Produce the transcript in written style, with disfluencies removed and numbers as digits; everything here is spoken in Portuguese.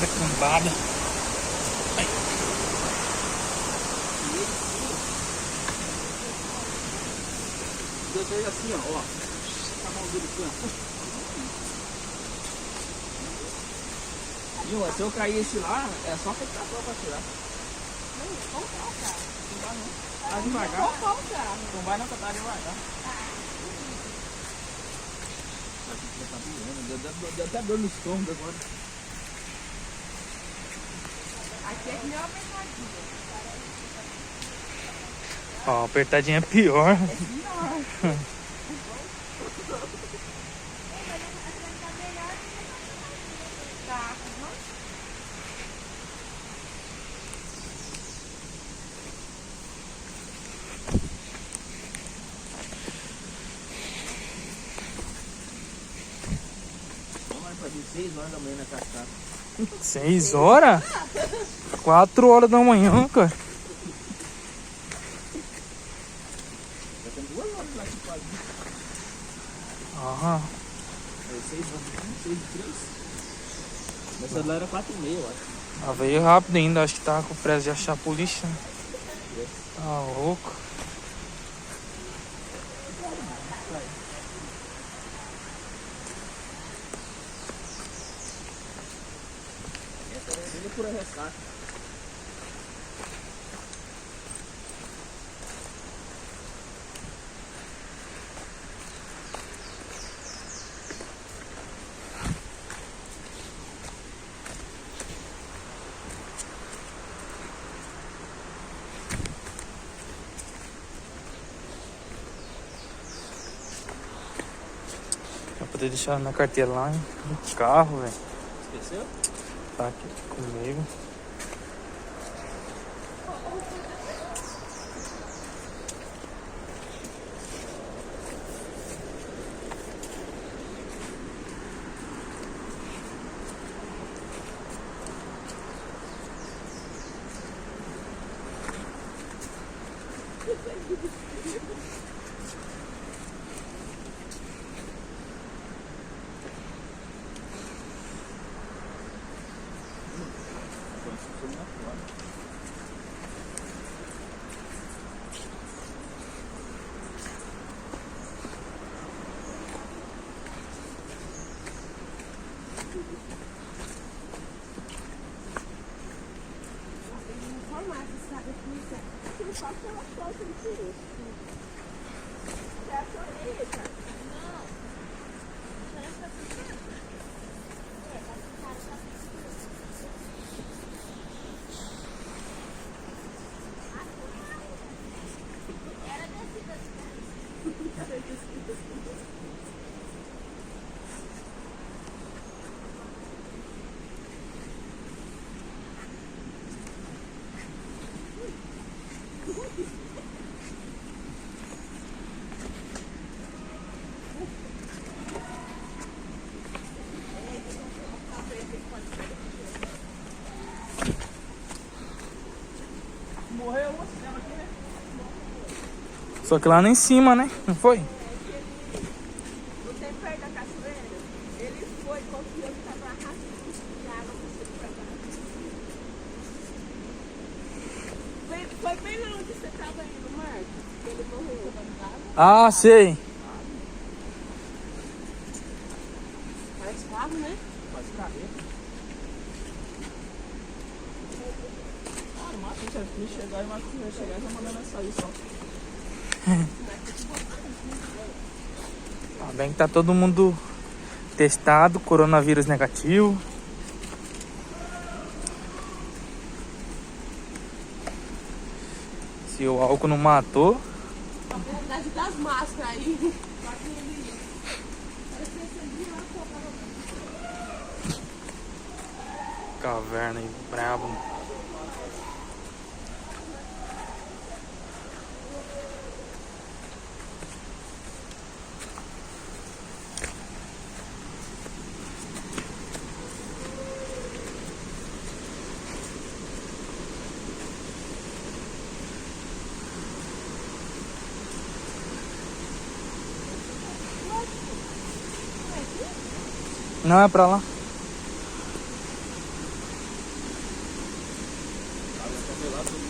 cambada. Ai. Deixa assim, ó. A mão dele assim, ó. Viu? Se eu cair esse lá, é só fechar pra tirar. Não, comprar o carro. Não vai não. Tá devagar. Comprar o carro. Não vai não, que tá devagar. Deu até dor no estômago agora. Aqui é que nem uma apertadinha. Ó, apertadinha é pior. É pior. Tá, Vamos fazer 6 horas da manhã na cascata. 6 horas? 4 horas da manhã, cara. Já tem 2 horas lá que faz. Ah, 6 horas, 6 e 3. Essa lá era 4h30, eu acho. ela veio rápido ainda, acho que tava com pressa de achar a polícia. Tá louco. Ele por ressaca. Pra poder deixar minha carteira lá no carro, velho. Esqueceu? Tá aqui comigo. Morreu o cinema aqui, né? Só que lá em cima, né? Não foi? não tem perto da cachoeira? Ele foi, confiou que estava arrastando de água para você pra baixo. Foi bem lá onde você estava indo, Marcos. Ele morreu. Ah, sei. Parece carro, né? Faz carreta. Ah, no máximo se me chegar e vai chegar e já mandando ela sair só. Tá bem que tá todo mundo testado, coronavírus negativo. Se o álcool não matou, A verdade das máscaras aí. caverna aí, brabo. Não é pra lá. Água congelada,